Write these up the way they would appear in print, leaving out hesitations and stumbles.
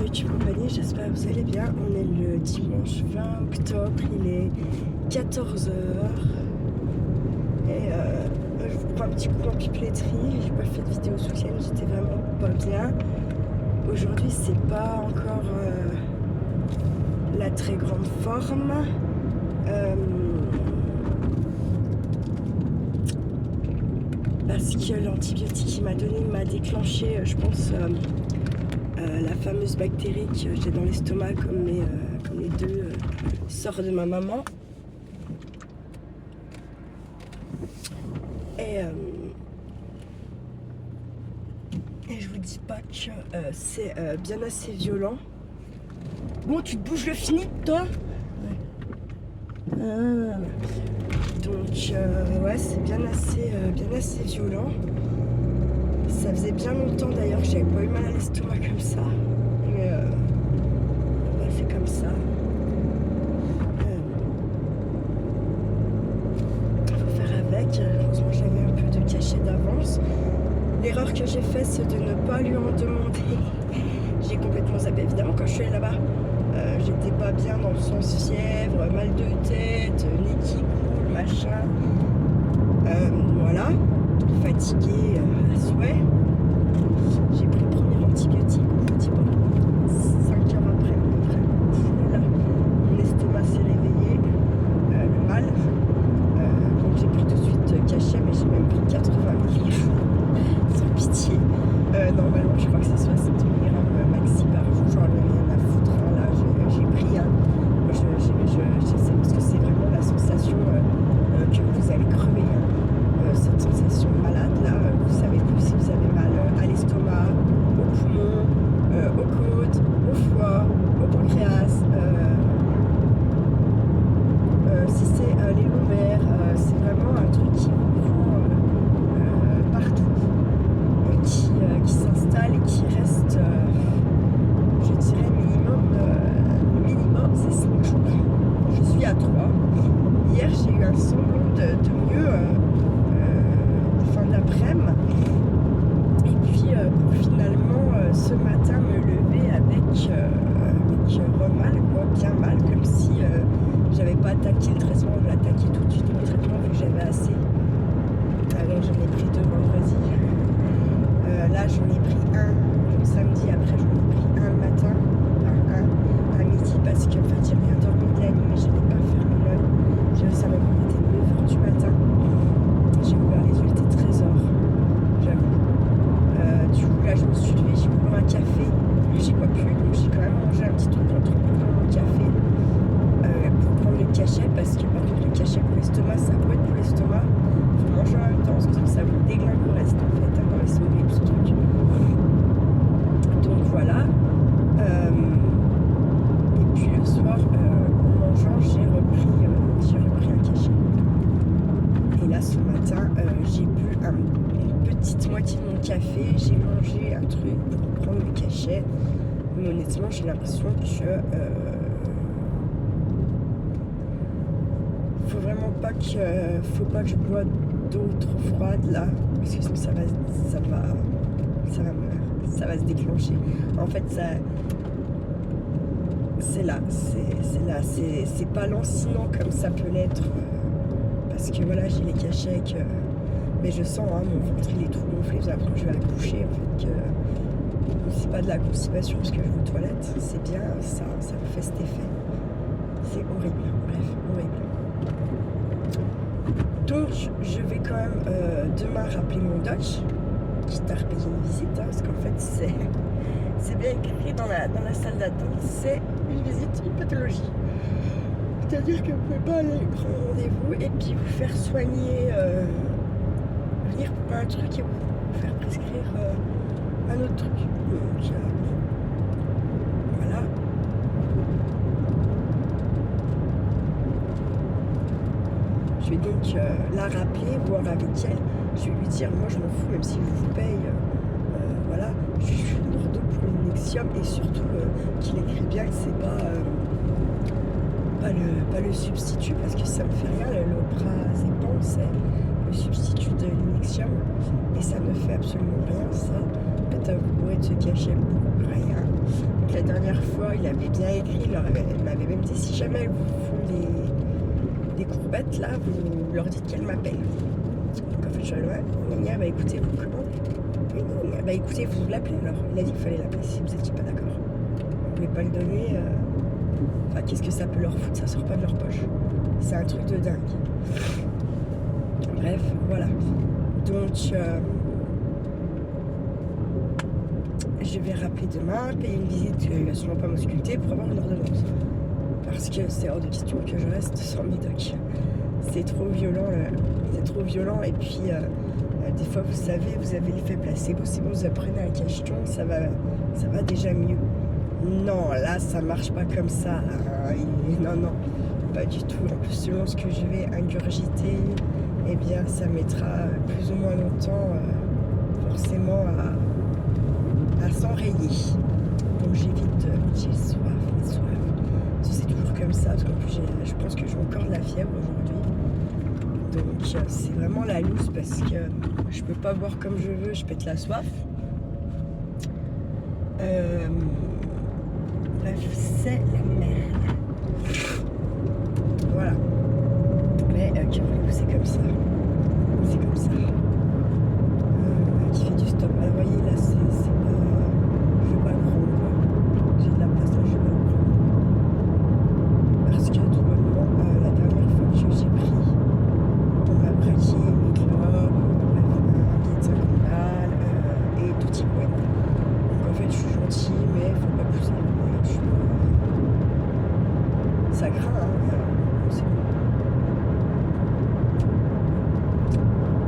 YouTube compagnie, j'espère que vous allez bien. On est le dimanche 20 octobre, il est 14 h. Et je vous prends un petit coup en pipeletterie. J'ai pas fait de vidéo ce week-end, j'étais vraiment pas bien. Aujourd'hui, c'est pas encore la très grande forme. Parce que l'antibiotique qu'il m'a donné m'a déclenché, je pense, la fameuse bactérie que j'ai dans l'estomac, comme les deux sœurs de ma maman. Et je vous dis pas que c'est bien assez violent. Bon, tu te bouges le fini, toi? Ouais. Donc ouais, c'est bien assez violent. Ça faisait bien longtemps d'ailleurs que j'avais pas eu mal à l'estomac comme ça. Mais ouais, c'est comme ça. Faut faire avec. Heureusement j'avais un peu de cachet d'avance. L'erreur que j'ai faite, c'est de ne pas lui en demander. J'ai complètement zappé. Évidemment, quand je suis allée là-bas, j'étais pas bien dans le sens fièvre, mal de tête, nez qui coule, machin. Voilà, fatiguée à souhait. J'ai pris le premier antibiotique, je vous dis pas, 5 heures après, à peu près. Là, mon estomac s'est réveillé, le mal. Donc j'ai pris tout de suite cachet, mais j'ai même pris 80 mg, sans pitié. Normalement, je crois que c'est 60 mg maxi par jour, j'en ai rien à foutre. Là, j'ai pris un. Je sais parce que c'est vraiment la sensation que vous allez crever. Cette sensation malade là, vous savez plus si vous avez mal à l'estomac, aux poumons, aux côtes, au foie, au pancréas, si c'est les lombaires, c'est vraiment un truc qui vous prend partout, qui s'installe et qui reste, je dirais minimum c'est 5 jours. Je suis à 3. Hier j'ai eu un semblant de mieux fin d'après-midi, et puis pour finalement ce matin me lever avec mal, quoi, bien mal, comme si j'avais pas attaqué le traitement. Je vais attaquer tout de suite mon traitement vu que j'avais assez. Alors j'en ai pris 2 vendredi. Là j'en ai pris un le samedi, après j'en ai pris un le matin, un à midi, parce qu'en fait j'ai bien dormi de la nuit, mais je n'ai pas fermé l'œil. Ça m'a été 9 h du matin. J'ai ouvert les yeux, il était 13 h, j'avoue. Du coup, là, je me suis levée, j'ai ouvert un café. J'ai pas pu, donc j'ai quand même mangé un petit truc entre mon café pour prendre le cachet, parce que par contre, le cachet pour l'estomac, ça peut être pour l'estomac. Il faut manger en même temps, parce que ça vous déglingue le reste, en fait, dans les horrible ce truc. Donc voilà. Et puis le soir, en mangeant, j'ai repris un cachet. Et là, ce matin, j'ai bu une petite moitié de mon café, j'ai mangé un truc pour prendre le cachet. Mais honnêtement, j'ai l'impression que faut pas que je bois d'eau trop froide là, parce que sinon ça va se déclencher. En fait, c'est pas lancinant comme ça peut l'être. Parce que voilà, j'ai les cachets, mais je sens mon ventre il est tout gonflé. J'ai l'impression que je vais accoucher, en fait, que c'est pas de la constipation parce que je vais aux toilettes, c'est bien, ça me fait cet effet. C'est horrible, bref, horrible. Donc je vais quand même demain rappeler mon Dutch, quitte à repayer une visite, parce qu'en fait c'est bien écrit dans la salle d'attente, c'est une visite, une pathologie. C'est-à-dire que vous ne pouvez pas aller prendre rendez-vous et puis vous faire soigner, venir pour un truc et vous faire prescrire un autre truc. Donc voilà. Je vais donc la rappeler, voir avec elle. Je vais lui dire, moi je m'en fous, même si je vous paye, voilà, je suis libre pour le Nexium, et surtout qu'il écrit bien que c'est pas le substitut, parce que ça me fait rien. L'Oprazépam, c'est le substitut de l'Inexium, et ça ne fait absolument rien, ça. En fait, vous pourrez se cacher pour rien. Donc la dernière fois, il avait bien écrit, il m'avait même dit si jamais elles vous font des courbettes là, vous leur dites qu'elles m'appellent. Donc en fait, je suis allée, ouais, bah écoutez, vous comment bah écoutez, vous l'appelez alors. Il a dit qu'il fallait l'appeler si vous n'étiez pas d'accord. Vous voulez pas le donner, enfin qu'est-ce que ça peut leur foutre, ça sort pas de leur poche. C'est un truc de dingue. Bref, voilà. Donc je vais rappeler demain, payer une visite, il va sûrement pas m'ausculter pour avoir une ordonnance. Parce que c'est hors de question que je reste sans médoc. C'est trop violent, et puis des fois vous savez, vous avez l'effet placebo, c'est bon, vous apprenez un cacheton, ça va déjà mieux. Non, là ça marche pas comme ça. Non, pas du tout. En plus, selon ce que je vais ingurgiter, eh bien ça mettra plus ou moins longtemps forcément à s'enrayer. Donc j'évite, j'ai soif. C'est toujours comme ça, parce qu'en plus je pense que j'ai encore de la fièvre aujourd'hui. Donc c'est vraiment la loose parce que je peux pas boire comme je veux, je pète la soif. Bref, c'est la merde. Voilà. Mais que voulez-vous, c'est comme ça. C'est comme ça. Qui fait du stop. Alors vous voyez là, c'est pas. Je vais pas le prendre quoi. J'ai de la place donc je vais pas le prendre. Parce que tout bonnement, la dernière fois que j'ai pris, on m'a braqué mes clopes, un billet de 50 balles et tout type web. Donc en fait je suis gentille mais faut pas pousser. Ça craint hein, c'est bon.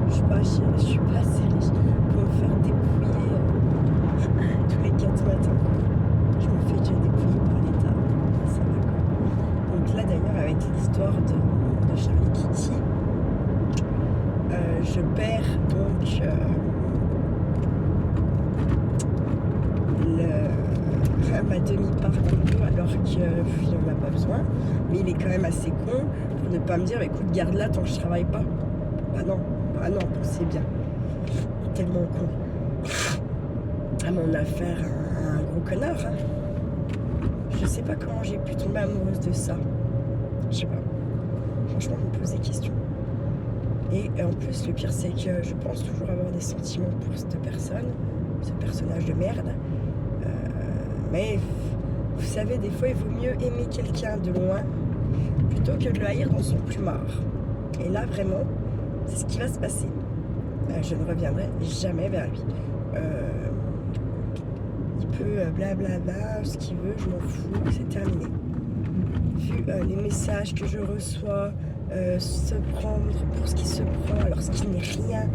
Je suis pas assez riche pour me faire dépouiller tous les 4 matins. Je me fais déjà dépouiller par l'État. Ça va quoi. Donc là d'ailleurs avec l'histoire de Charlie Kitty, je perds donc ma demi-part d'impôt alors qu'il n'en a pas besoin. Mais il est quand même assez con pour ne pas me dire bah, écoute garde-la tant que je travaille pas. Bah non, c'est bien. Tellement con. À mon affaire, un gros connard. Hein. Je sais pas comment j'ai pu tomber amoureuse de ça. Je sais pas. Franchement, je me pose des questions. Et en plus, le pire, c'est que je pense toujours avoir des sentiments pour cette personne, ce personnage de merde. Mais vous savez, des fois, il vaut mieux aimer quelqu'un de loin plutôt que de le haïr dans son plumard. Et là, vraiment, c'est ce qui va se passer. Je ne reviendrai jamais vers lui. Il peut blablabla, ce qu'il veut, je m'en fous, c'est terminé. Vu les messages que je reçois, se prendre pour ce qui se prend, alors ce qui n'est rien,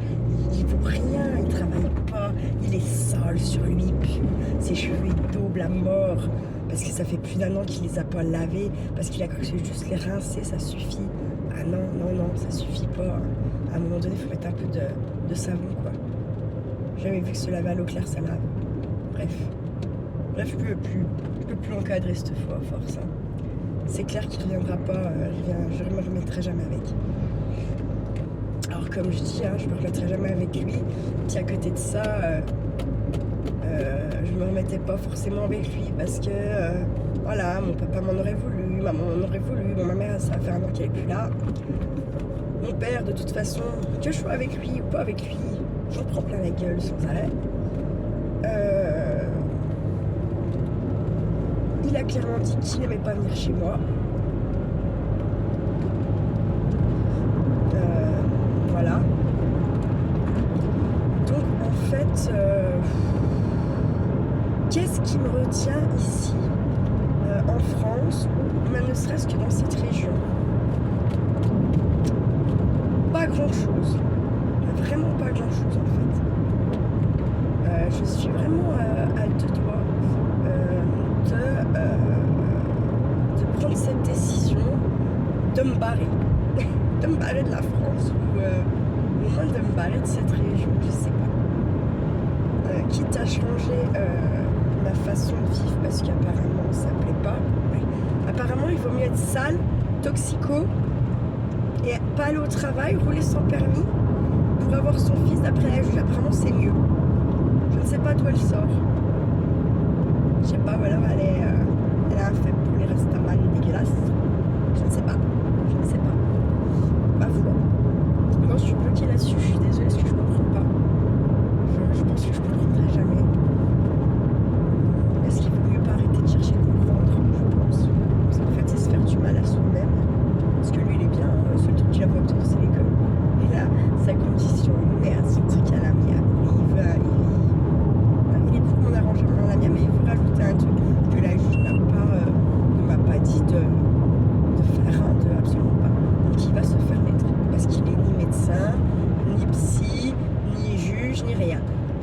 il vaut rien, il travaille pas, il est sale sur lui, il pue, ses cheveux ils daubent la mort, parce que ça fait plus d'1 an qu'il les a pas lavés, parce qu'il a cru que c'est juste les rincer, ça suffit. Ah non, ça suffit pas. À un moment donné, il faut mettre un peu de savon, quoi. J'ai jamais vu que se laver à l'eau claire, ça lave. Bref, je peux plus l'encadrer cette fois, à force. Hein. C'est clair qu'il reviendra pas, je ne me remettrai jamais avec. Alors comme je dis, hein, je me remettrai jamais avec lui. Puis à côté de ça, je me remettais pas forcément avec lui parce que voilà, mon papa m'en aurait voulu, maman m'en aurait voulu, ma mère ça fait 1 an qu'elle est plus là. Mon père, de toute façon, que je sois avec lui ou pas avec lui, j'en prends plein la gueule sans arrêt. Il a clairement dit qu'il n'aimait pas venir chez moi. Voilà. Donc en fait, qu'est-ce qui me retient ici, en France, ou même ne serait-ce que dans cette région? Pas grand-chose. Vraiment pas grand-chose en fait. Je suis vraiment à 2 doigts de prendre cette décision de me barrer. De me barrer de la France ou au moins de me barrer de cette région, je sais pas. Quitte à changer ma façon de vivre parce qu'apparemment ça plaît pas. Apparemment il vaut mieux être sale, toxico et pas aller au travail, rouler sans permis pour avoir son fils d'après la juge. Apparemment c'est mieux. Je ne sais pas d'où elle sort. Je sais pas, alors elle a un faible pour les Rastaman dégueulasses. Je ne sais pas. Ma foi. Moi, je suis bloquée là-dessus. Je suis désolée, parce que je comprends pas. Je pense que je comprendrai jamais. Est-ce qu'il vaut mieux pas arrêter de chercher à comprendre? Je pense. Parce qu'en fait, c'est se faire du mal à soi-même. Parce que lui, il est bien. Le seul truc qu'il a pas obtenu, c'est l'école. Et là, sa condition, merde, son truc à la mienne. Il est pour mon arrangement à la mienne, mais il faut rajouter un truc que la juge ne m'a pas dit de faire, absolument pas. Donc il va se faire mettre. Parce qu'il est ni médecin, ni psy, ni juge, ni rien.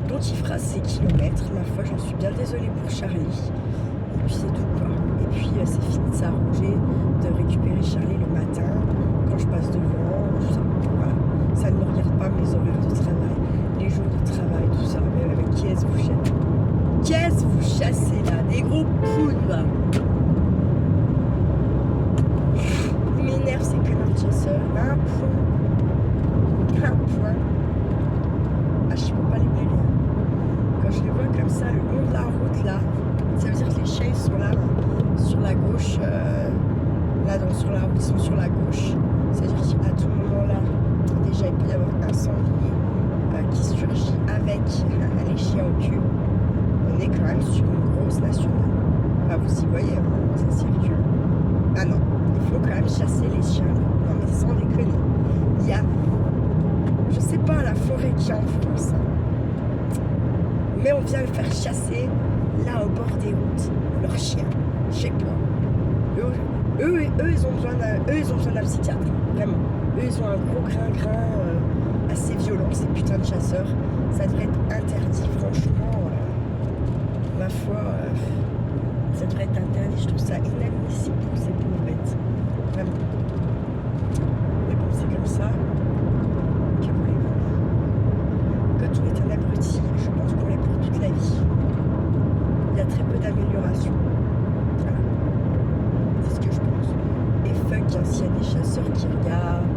Donc il fera ses kilomètres. Ma foi, j'en suis bien désolée pour Charlie. Et puis c'est tout quoi. Et puis c'est fini de s'arranger, de récupérer Charlie le matin, quand je passe devant, tout ça. Voilà. Ça ne me regarde pas mes horaires de travail, les jours de travail, tout ça. Mais avec qui est-ce que vous chassez? Qu'est-ce que vous chassez là? Des gros poules là. Il m'énerve ces connards de chasseurs. Un point. Ah, je peux pas les blairer. Quand je les vois comme ça, le long de la route là, ça veut dire que les chiens ils sont là, sur la gauche. Sur la route, ils sont sur la gauche. C'est-à-dire qu'à tout moment là, déjà il peut y avoir un sanglier qui surgit avec les chiens au cul. On est quand même sur une grosse nationale. Ah, vous y voyez, ça circule. Ah non, il faut quand même chasser les chiens là. Non mais sans déconner. Il y a, je sais pas, la forêt qu'il y a en France. Mais on vient le faire chasser là au bord des routes. Leurs chiens, je sais pas. Eux, ils ont besoin d'un psychiatre, vraiment. Eux, ils ont un gros grain assez violent, ces putains de chasseurs. Ça devrait être interdit, franchement. Ma foi, ça devrait être interdit. Je trouve ça inadmissible pour ces pauvres bêtes. Vraiment. Mais bon, c'est comme ça. Que voulez-vous? Quand on est un abruti, je pense qu'on l'est pour toute la vie. Il y a très peu d'amélioration. Voilà. C'est ce que je pense. Et fuck, s'il y a des chasseurs qui regardent,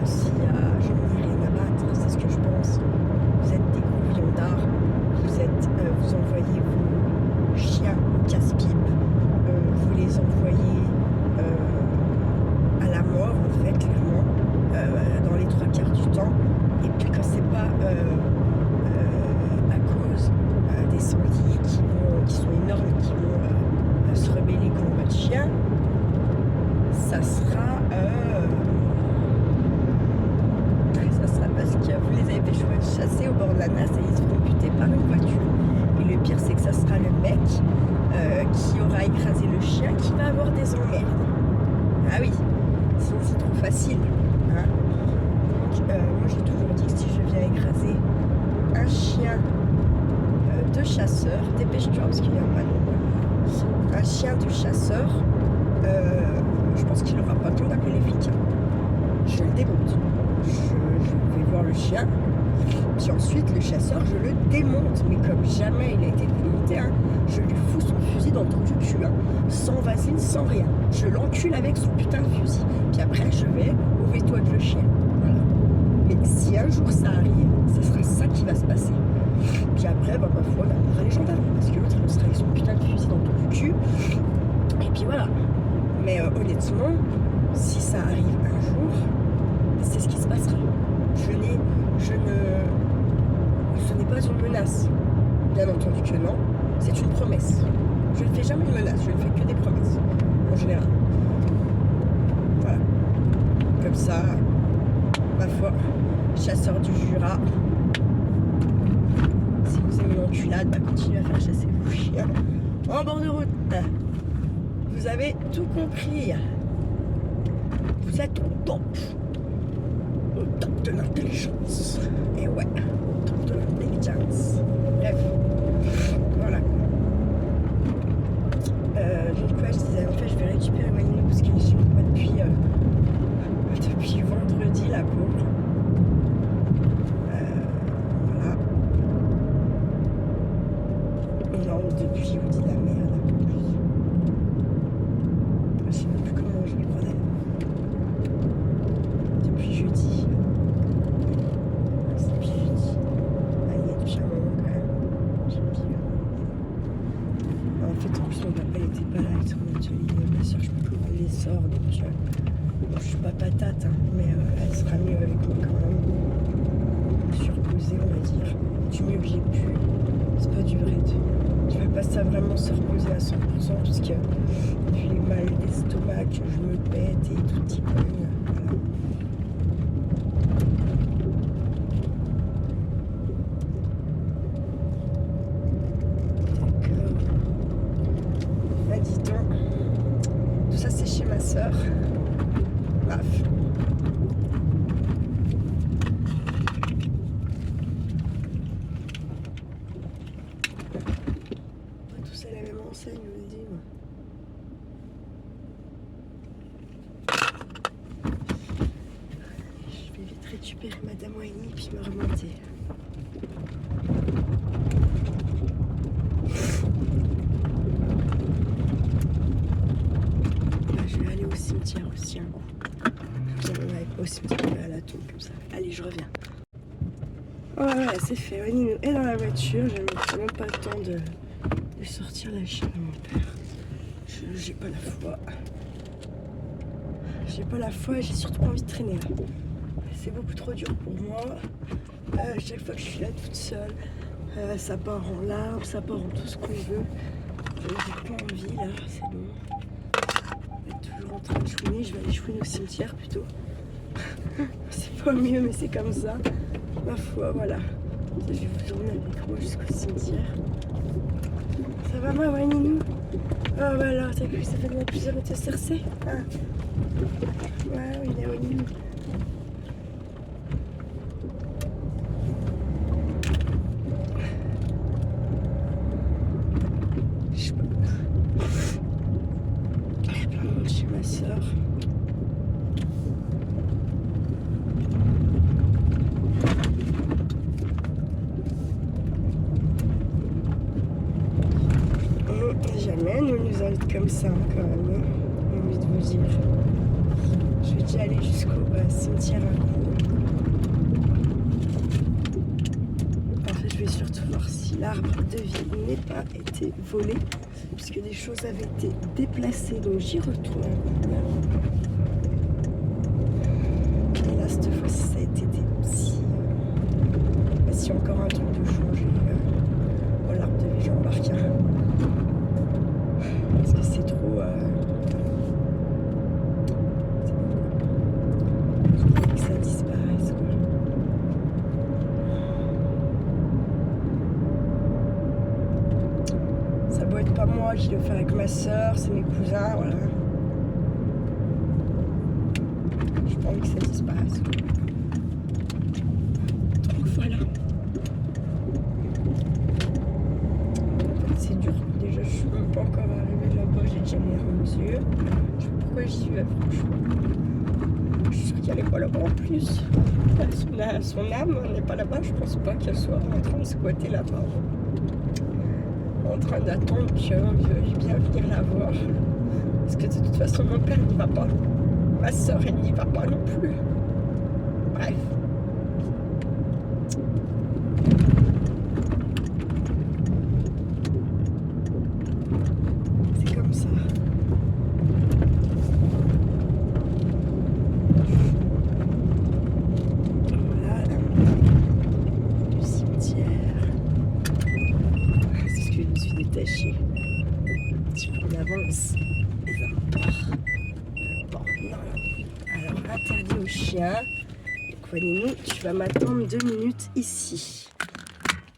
s'il y a, je n'ai rien à battre, c'est ce que je pense. Vous êtes des gros viandards, vous envoyez vos chiens au casse-pipe, vous les envoyez à la mort, en fait, clairement, dans les 3/4 du temps. Et puis quand c'est pas à cause des sangliers qui sont énormes, qui vont se rebeller contre votre chien, ça sera parce que vous les avez fait chasser au bord de la nasse et ils seront butés par une voiture. Et le pire, c'est que ça sera le mec qui aura écrasé le chien qui va avoir des emmerdes. Ah oui, sinon c'est trop facile. Hein. Donc, moi j'ai toujours dit que si je viens écraser un chien de chasseur, dépêche-toi parce qu'il n'y a pas de un chien de chasseur, je pense qu'il n'aura pas le temps d'appeler les flics. Je le démonte. Je vais voir le chien, puis ensuite le chasseur, je le démonte. Mais comme jamais il a été démonté, hein, je lui fous son fusil dans le trou du cul, hein, sans vaseline, sans rien. Je l'encule avec son putain de fusil. Puis après, je vais au veto avec le chien. Voilà. Mais si un jour ça arrive, ce sera ça qui va se passer. Puis après, bah, ma foi, on appellera les gendarmes, parce que l'autre, il sera avec son putain de fusil dans le trou du cul. Et puis voilà. Mais honnêtement, si ça arrive un jour, c'est ce qui se passera. Ce n'est pas une menace. Bien entendu que non. C'est une promesse. Je ne fais jamais de menace. Je ne fais que des promesses. En général. Voilà. Comme ça, ma foi, chasseur du Jura. Si vous aimez l'enculade, bah continuez à faire chasser vos chiens en bord de route. Vous avez tout compris. Vous êtes au top. Au top de l'intelligence. Et ouais, au top de l'intelligence. Bref, voilà. Donc ouais, je disais, en fait, je vais récupérer Wayne parce qu'elle est chez moi depuis vendredi, la pauvre. Voilà. Non, depuis, je vous dis la merde. Je sais même plus comment je lui prenais. Depuis jeudi. C'est depuis jeudi. Ah, il y a depuis un moment quand même. t'inquiète, en plus mon papa il était pas là et tout. Tu ma soeur, je peux prendre l'essor, donc bon, je suis pas patate, hein, mais elle sera mieux avec moi quand même. Surposée, on va dire. Du mieux que j'ai pu. C'est pas du vrai. Tu fais pas ça vraiment se reposer à 100% parce que j'ai mal d'estomac, que je me pète et tout petit peu. Voilà. Dis donc, tout ça c'est chez ma soeur. Bref. Tout ça la même enseigne, je le dis. Je vais vite récupérer Madame Wayne puis me remonter. Je vais aller au cimetière aussi un coup. On va au cimetière à la tombe comme ça. Allez, je reviens. Voilà, c'est fait. Wayne est dans la voiture. Je n'ai même pas le temps de sortir la chienne de mon père. J'ai pas la foi. J'ai pas la foi et j'ai surtout pas envie de traîner là. C'est beaucoup trop dur pour moi. Chaque fois que je suis là toute seule, ça part en larmes, ça part en tout ce qu'on veut. J'ai pas envie là, c'est bon. Je vais être toujours en train de chouiner. Je vais aller chouiner au cimetière plutôt. C'est pas mieux, mais c'est comme ça. Ma foi, voilà. Je vais vous emmener avec moi jusqu'au cimetière. Ça va, ma Waninou? Oh, bah alors, t'as cru que ça fait de plusieurs de te cercer? Ah. Ouais, oui, la Waninou. Je sais pas. Il y a plein de monde chez ma soeur. Jamais nous invite comme ça quand même, j'ai envie de vous dire. Je vais déjà aller jusqu'au cimetière un coup. En fait, je vais surtout voir si l'arbre de vie n'est pas été volé, puisque des choses avaient été déplacées, donc j'y retourne un coup. Et là, cette fois-ci, ça a été des petits... si encore un truc de changer, l'arbre de vie, j'embarque un. Parce que c'est trop... c'est bon, que ça disparaisse, quoi. Ça doit être pas moi qui le fais avec ma soeur, c'est mes cousins, voilà. Je pas envie que ça disparaisse, quoi. Donc voilà. C'est dur. Déjà, je suis même pas encore arrivée là-bas, j'ai déjà les larmes aux yeux. Je sais pas pourquoi j'y vais, franchement. Je suis sûre qu'elle est pas là-bas en plus. Son âme n'est pas là-bas, je pense pas qu'elle soit en train de squatter là-bas. En train d'attendre que je veuille bien venir la voir. Parce que de toute façon, mon père n'y va pas. Ma soeur, elle n'y va pas non plus. Bref. C'est comme ça. Voilà, le cimetière. C'est ce que je me suis détachée. Un petit peu d'avance. Bon, non. Alors, interdit aux chiens. Donc, Waninou, tu vas m'attendre 2 minutes ici.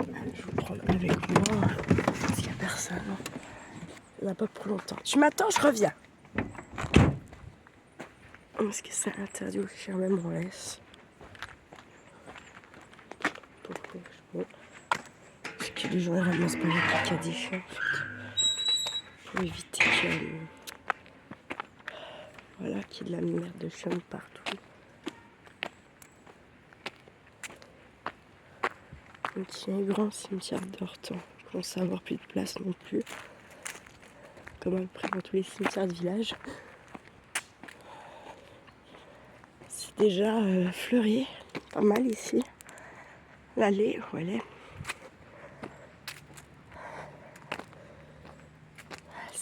Je vais vous prendre avec moi. Parce qu'il n'y a personne. On n'a pas pour longtemps. Tu m'attends, je reviens. Parce que c'est interdit aux chiens, même on laisse. Bon. Parce que les gens ne ramassent pas les trucs à des chiens, en fait. Pour éviter voilà, qu'il y ait de la merde de chiens partout. Donc il y a un grand cimetière d'Hortan. Je commence à avoir plus de place non plus. Comme à peu près dans tous les cimetières de village. C'est déjà fleuri, pas mal ici. L'allée où elle est.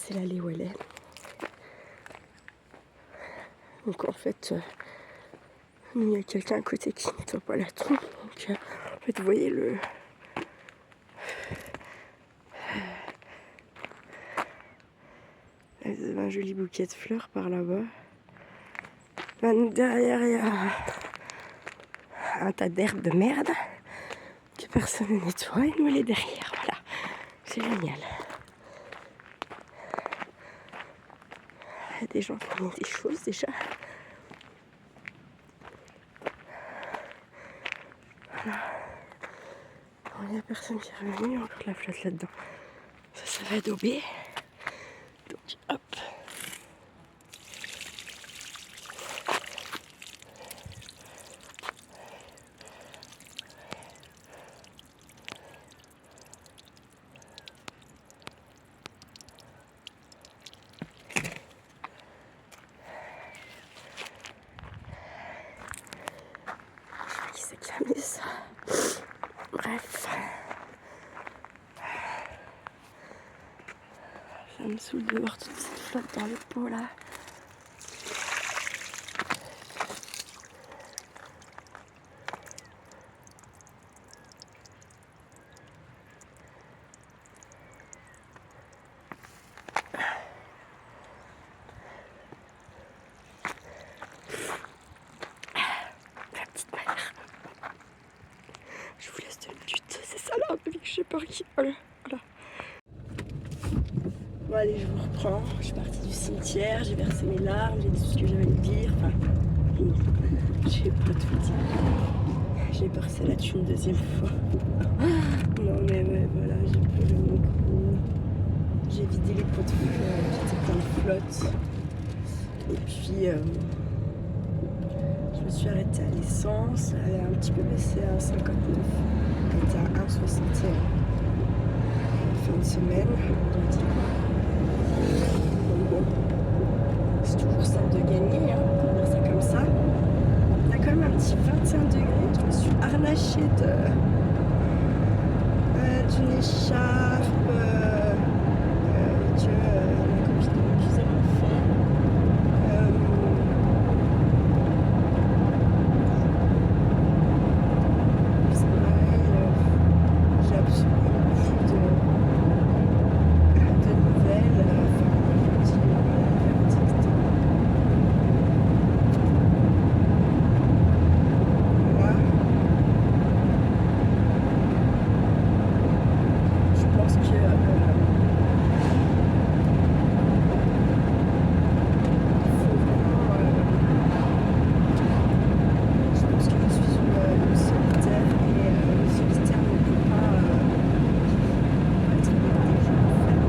c'est l'allée où elle est. Donc en fait, il y a quelqu'un à côté qui nettoie pas la tombe. Donc en fait, vous voyez un joli bouquet de fleurs par là-bas. Derrière, il y a un tas d'herbes de merde que personne ne nettoie et nous, elle est derrière. Voilà, c'est génial. Il y a des gens qui ont mis des choses déjà. Voilà. Il n'y a personne qui est revenu, il y a encore de la flotte là-dedans. Ça va adober. Donc hop. Qui c'est qui a mis ça? Bref. Ça me saoule de voir toute cette flotte dans le pot là. La petite mère. Je vous laisse de lutte, c'est ça là, que je sais pas qui. Voilà. Bon allez, je vous reprends. Je suis partie du cimetière, j'ai versé mes larmes, j'ai dit tout ce que j'avais à dire. Enfin, j'ai pas tout dit. J'ai percé la thune une deuxième fois. Non mais ouais, voilà, j'ai pris le micro. J'ai vidé les pots de fleurs qui étaient plein de flotte. Et puis, je me suis arrêtée à l'essence. Elle a un petit peu baissé à 59. Elle était à 1,61. Fin de semaine, on doit dire. Donc bon, c'est toujours ça de gagner, hein, on va dire ça comme ça. On a quand même un petit 21 degrés. Je me suis harnachée d'une écharpe que ma copine de mon cousin m'a fait. C'est pareil, j'ai absolument plus de nouvelles. Voilà. Je pense que je suis une solitaire et le solitaire ne peut pas être protégé en fait et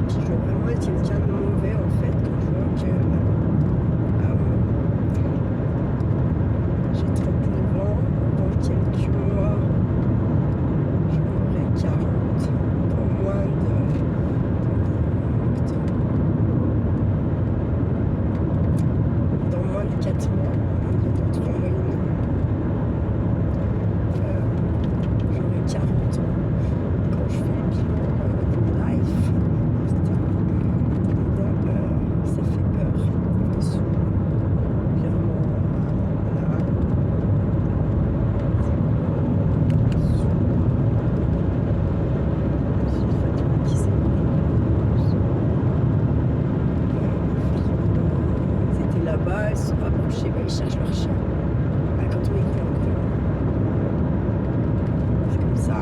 puis je veux vraiment être quelqu'un de mauvais en fait quand je vois que j'ai 39 ans, dans quelques mois j'en aurai 40, dans moins de dans moins de 4 mois, dans 3 mois et demi, j'aurai 40 ans. Quand je fais le bilan de life, ça fait peur. Je suis clairement là. Je suis fatiguée qui s'est ils étaient là-bas, ils se sont rapprochés, ils cherchent leur chien. Quand on est couvert, c'est comme ça.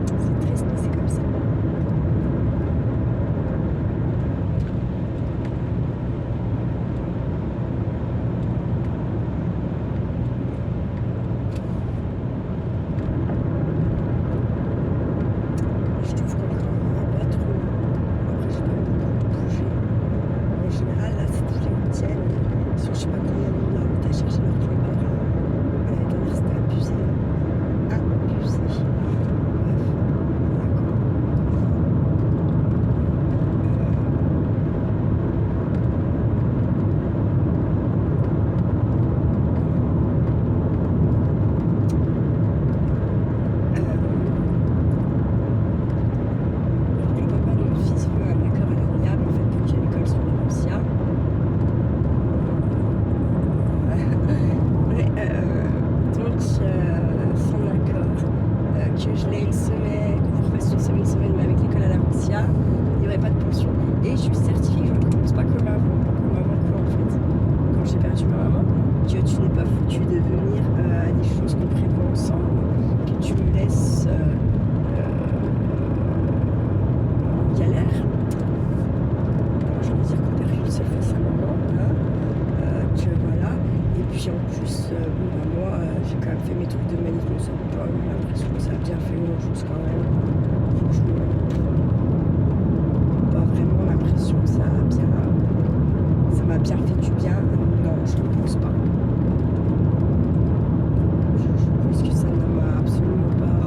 C'est triste, mais c'est comme ça. Je trouve qu'on n'a pas trop. Après, j'ai pas beaucoup bougé. En général, là, c'est tous les week-ends. pense pas comme avant quoi en fait. Quand j'ai perdu ma maman, que tu n'es pas foutu de venir à des choses qu'on prévoit ensemble, que tu me laisses en galère. J'ai envie de dire qu'on perd une seule fois sa maman, voilà. Que voilà. Et puis en plus, moi j'ai quand même fait mes trucs de manif, mais ça n'a pas eu l'impression que ça a bien fait grand chose quand même. Franchement, pas vraiment l'impression que ça m'a bien fait du bien. Non, je ne pense pas. Je pense que ça ne m'a absolument pas.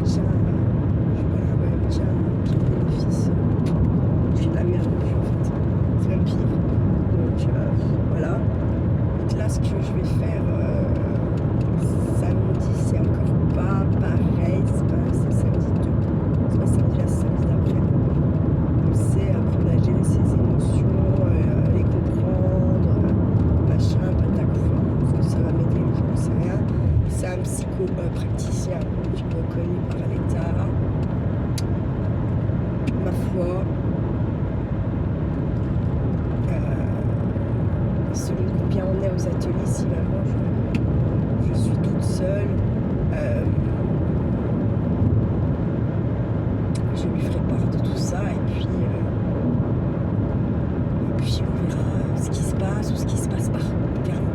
Tiens, quel bénéfice. Je suis de la merde depuis en fait. C'est même pire. Donc voilà. Donc là, ce que je vais faire samedi, c'est encore pas pareil. C'est samedi 2. C'est pas samedi là, c'est samedi d'après. Donc c'est apprendre à gérer ses émotions, les comprendre, machin, patacouf. Parce que ça va m'aider, je ne sais rien. C'est un psychopraticien reconnu par l'État. Ma foi, selon combien on est aux ateliers, si vraiment je suis toute seule, je lui ferai part de tout ça et puis on verra ce qui se passe ou ce qui se passe pas, carrément.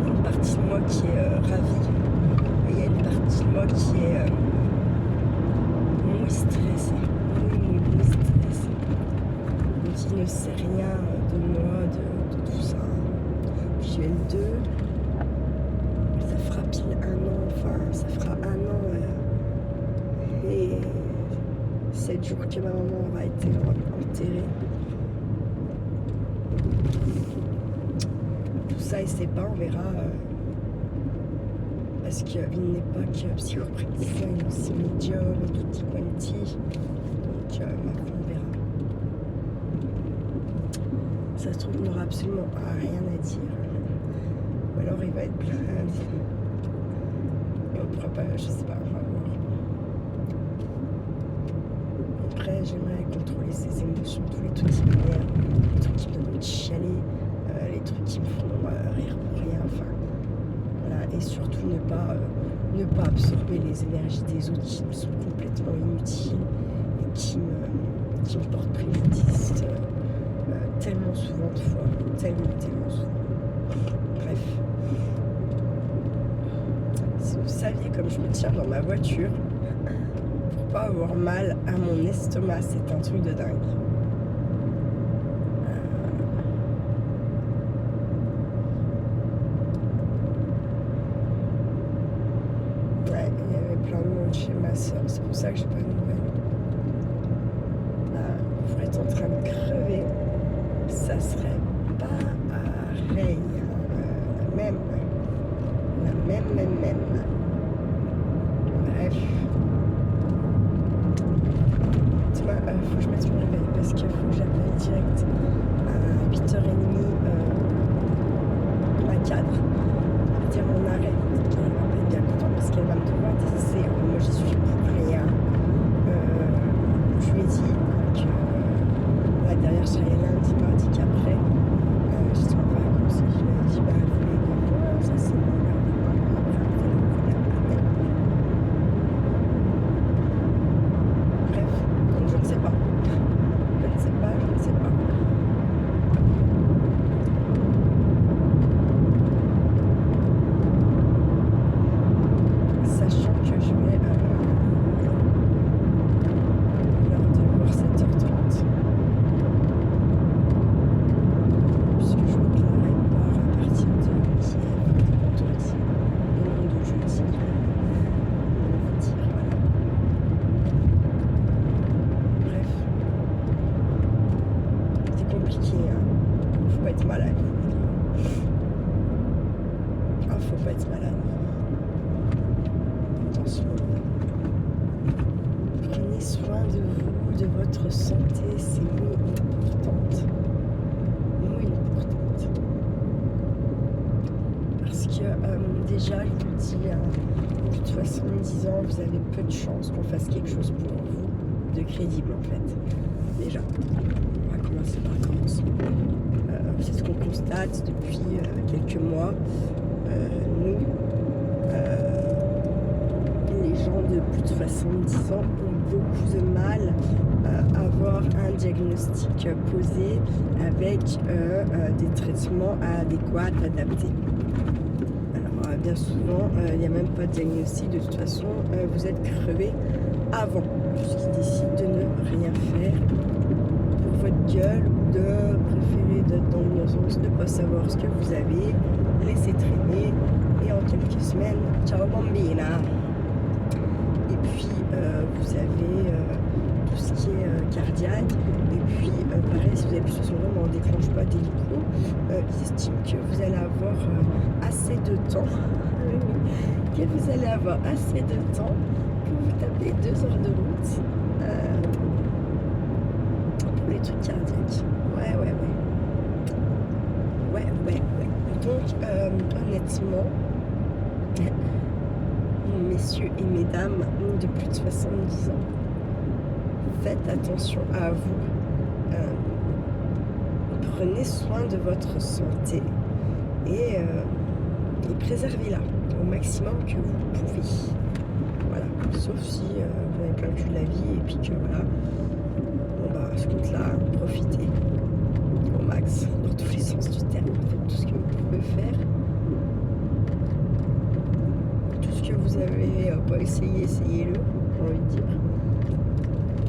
Une partie de moi qui est ravie et il y a une partie de moi qui est moins stressée, moins stressée, qui ne sait rien de moi, de tout ça. Puis j'ai le 2, ça fera pile un an, enfin ça fera un an et 7 jours que ma maman aura été enterrée. Tout ça et c'est pas, on verra. Parce qu'il n'est pas que psychopraticien, il est aussi médium et tutti quanti. Donc maintenant on verra. Ça se trouve, il n'aura absolument rien à dire. Ou alors il va être plein. Et on ne pourra pas, je sais pas, on va voir. Après, j'aimerais contrôler ses émotions, tous les trucs qui m'énervent, les trucs qui me donnent envie de chialer, les trucs qui me font rire pour rien, enfin. Voilà, et surtout ne pas absorber les énergies des autres qui me sont complètement inutiles et qui me portent préjudice tellement souvent de fois, tellement souvent. Bref. Si vous saviez comme je me tiens dans ma voiture, pour pas avoir mal à mon estomac, c'est un truc de dingue. Ouais, il y avait plein de monde chez ma soeur, c'est pour ça que j'ai pas de nouvelles. Vous êtes en train de crever, ça serait pareil. La même. Bref. Tu vois, faut que je mette mon réveil parce qu'il faut que j'appelle direct à 8h30 ma cadre. Dire mon arrêt. Elle va pas être bien contente parce qu'elle va me devoir des essais. Moi j'y suis pour rien. Je lui ai dit que là derrière je serai lundi, mardi qu'après. J'étais en vacances et je lui ai dit vous voulez voir, ça c'est mon bref, donc je ne sais pas. Sachant que je vais leur devoir 7h30. Puisque je reclamerai part à partir de vendredi et non de jeudi. On va dire, voilà. Bref. C'est compliqué, hein. Faut pas être malade. Faut pas être malade. Attention. Prenez soin de vous, de votre santé, c'est muy importante. Muy déjà, je vous le dis, à plus de 70 ans, vous avez peu de chances qu'on fasse quelque chose pour vous de crédible en fait. Déjà, on va commencer par le commencement. C'est ce qu'on constate depuis quelques mois. Nous, les gens de plus de 70 ans ont beaucoup de mal à avoir un diagnostic posé avec des traitements adéquats, adaptés. Alors bien souvent, il n'y a même pas de diagnostic, de toute façon, vous êtes crevé avant, puisqu'ils décident de ne rien faire pour votre gueule ou de préférer d'être dans l'urgence, de ne pas savoir ce que vous avez, laisser traîner et en quelques semaines, ciao bambina. Et puis vous avez tout ce qui est cardiaque. Et puis pareil, si vous avez plus de syndrome, on ne déclenche pas d'hélico. Ils estiment que vous allez avoir assez de temps, que vous allez avoir assez de temps pour vous taper 2 heures de route pour les trucs cardiaques. Ouais. Donc honnêtement, messieurs et mesdames de plus de 70 ans, faites attention à vous, prenez soin de votre santé et préservez-la au maximum que vous pouvez. Voilà, sauf si vous avez plein le cul de la vie et puis que voilà, bon bah à ce compte-là, profitez au max, dans tous les sens du terme, faites tout ce que vous pouvez faire. Vous avez pas essayé, essayez-le, j'ai envie de dire.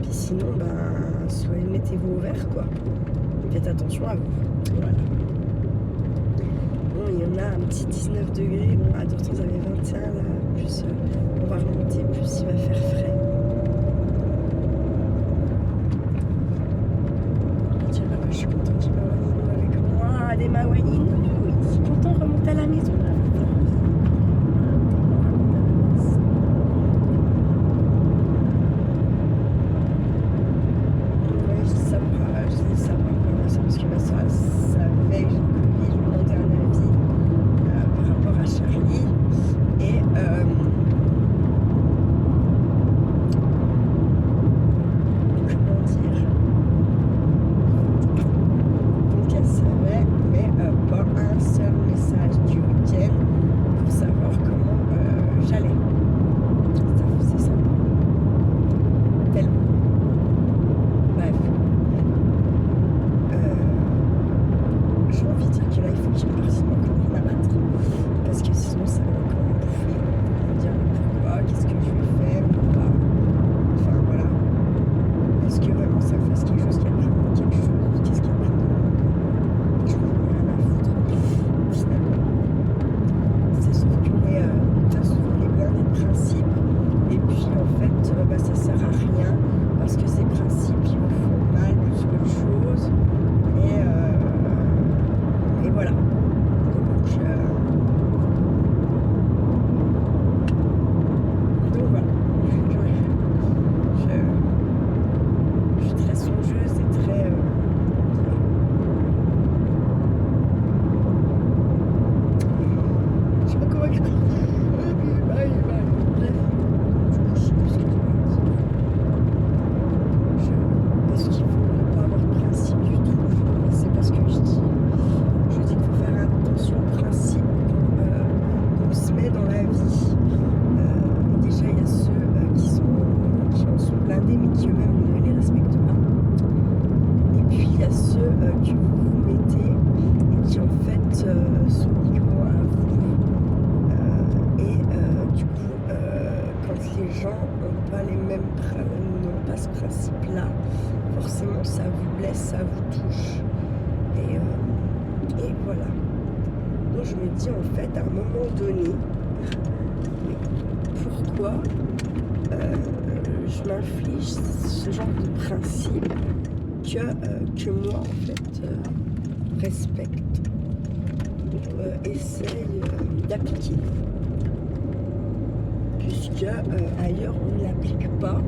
Puis sinon, mettez-vous au vert, quoi. Faites attention à vous. Voilà. Bon, il y en a un petit 19 degrés. Bon, à Dortmund, vous avez 21, là. Plus, on va remonter, plus il va faire frais. Je dirais pas que je suis contente qu'il m'awanine avec moi. Des mawanines. Oui, je suis contente de remonter à la maison, là. n'ont pas ce principe-là, forcément ça vous blesse, ça vous touche. Et voilà. Donc je me dis en fait à un moment donné, pourquoi je m'inflige ce genre de principe que moi en fait respecte ou essaye d'appliquer. Puisque ailleurs on ne l'applique pas.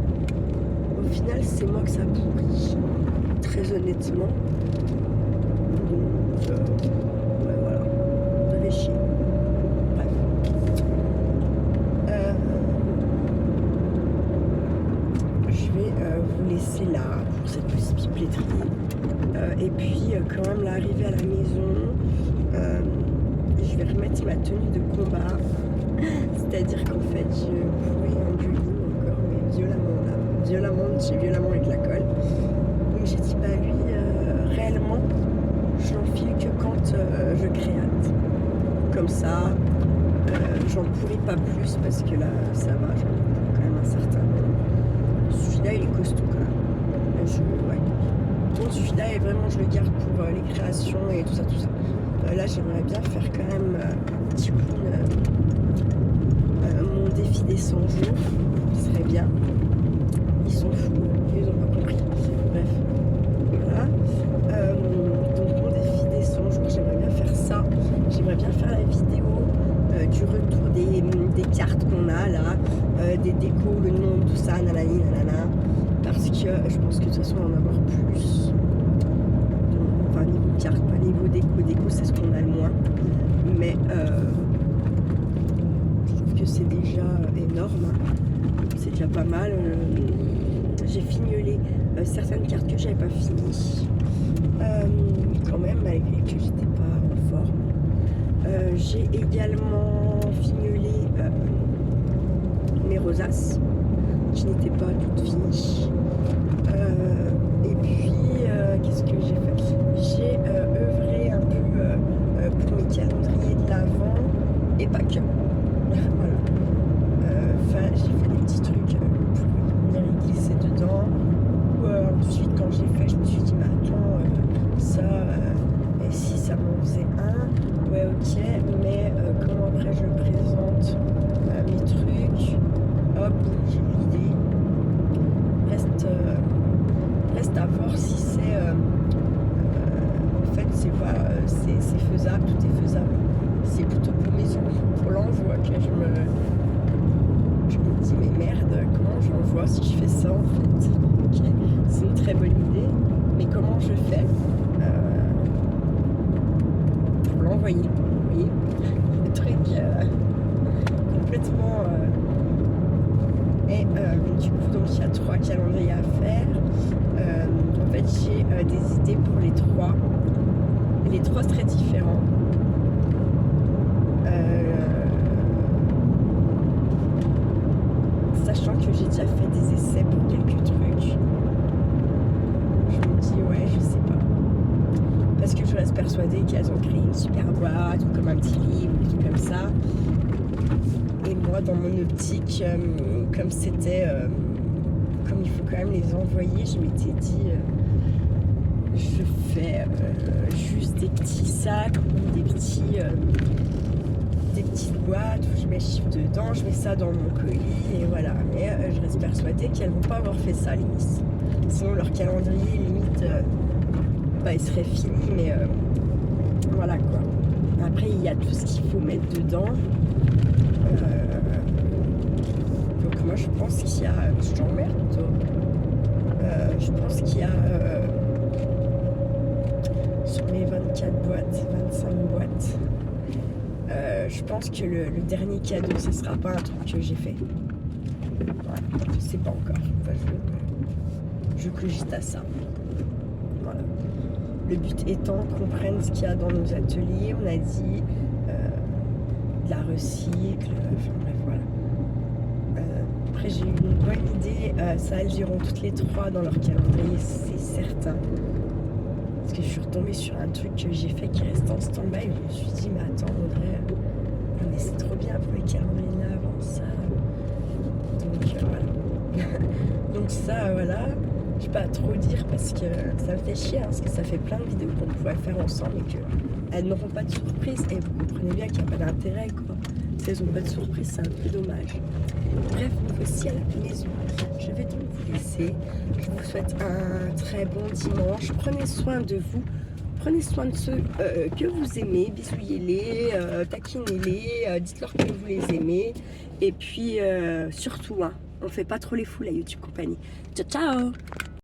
Au final c'est moi que ça pourrit, très honnêtement. Donc ouais, voilà, ça fait chier. Bref. maison. Je vais remettre ma tenue de combat. C'est-à-dire qu'en fait, je pourrais engueuler mon corps, mais violemment là. J'ai violemment avec la colle. Donc j'ai dit, bah lui, réellement, je l'enfile que quand je créate. Comme ça, j'en pourrai pas plus parce que là, ça va, j'en ai quand même un certain nombre. Celui-là, il est costaud quand même. Ouais. Donc celui-là, vraiment, je le garde pour les créations et tout ça, tout ça. Là, j'aimerais bien faire quand même petit coup mon défi des 100 jours. Ce serait bien. Ils sont fous, ils n'ont pas compris. Bref, voilà. Donc mon défi des 100 jours, j'aimerais bien faire ça. J'aimerais bien faire la vidéo du retour des cartes qu'on a là, des décos, le nom, tout ça, nanani, nanana. Parce que je pense que de toute façon, on va en avoir plus. Enfin, niveau carte, pas niveau déco. Déco, c'est ce qu'on a le moins. Mais je trouve que c'est déjà énorme. C'est déjà pas mal. J'ai fignolé certaines cartes que j'avais pas finies. Quand même, malgré que j'étais pas en forme. J'ai également fignolé mes rosaces qui n'étaient pas toutes finies. Et puis, qu'est-ce que j'ai fait? J'ai œuvré un peu pour mes calendriers de l'Avent et pas que. Voilà. Enfin, j'ai fait des petits trucs pour venir y glisser dedans. Ensuite, quand j'ai fait, je me suis dit, mais attends, ça, et si ça m'en faisait un, ouais, ok, mais comment après je présente mes trucs? Hop, j'ai l'idée. Reste à voir si c'est en fait c'est faisable, tout est faisable. C'est plutôt pour pour l'envoi que je me dis mais merde, comment j'envoie si je fais ça en fait? Okay. C'est une très bonne idée, mais comment je fais pour l'envoyer? Vous voyez, le truc complètement et du coup donc il y a 3 calendriers à faire. En fait j'ai des idées pour les 3. Les 3 seraient différents. Sachant que j'ai déjà fait des essais pour quelques trucs. Je me dis ouais, je sais pas. Parce que je reste persuadée qu'elles ont créé une super boîte ou comme un petit livre, des trucs comme ça. Et moi, dans mon optique, comme c'était, comme il faut quand même les envoyer, je m'étais dit, je fais juste des petits sacs ou des petites boîtes où je mets chiffres dedans, je mets ça dans mon colis et voilà. Mais je reste persuadée qu'elles vont pas avoir fait ça, les Miss. Sinon, leur calendrier, limite, il serait fini, mais voilà quoi. Après, il y a tout ce qu'il faut mettre dedans. Donc moi je pense qu'il y a, je t'emmerde toi. Je pense qu'il y a sur mes 24 boîtes, 25 boîtes, je pense que le dernier cadeau ce sera pas un truc que j'ai fait. Ouais, je sais pas encore. Enfin, je cogite à ça. Voilà. Le but étant qu'on prenne ce qu'il y a dans nos ateliers. On a dit de la recycle, enfin bref, voilà. Après, j'ai eu une bonne idée. Ça, elles iront toutes les 3 dans leur calendrier, c'est certain. Parce que je suis retombée sur un truc que j'ai fait qui reste en stand-by. Je me suis dit, mais attends, Audrey, mais c'est trop bien pour les calendriers de l'Avent, ça. Donc, voilà. Donc, ça, voilà. Je ne vais pas trop dire parce que ça me fait chier, hein, parce que ça fait plein de vidéos qu'on pourrait faire ensemble et qu'elles n'auront pas de surprise. Et vous comprenez bien qu'il n'y a pas d'intérêt, quoi. Si elles n'ont pas de surprise, c'est un peu dommage. Bref, nous voici à la maison. Je vais donc vous laisser. Je vous souhaite un très bon dimanche. Prenez soin de vous. Prenez soin de ceux que vous aimez. Bisouillez-les, taquinez-les, dites-leur que vous les aimez. Et puis, surtout, hein, on ne fait pas trop les fous, la YouTube compagnie. Ciao, ciao!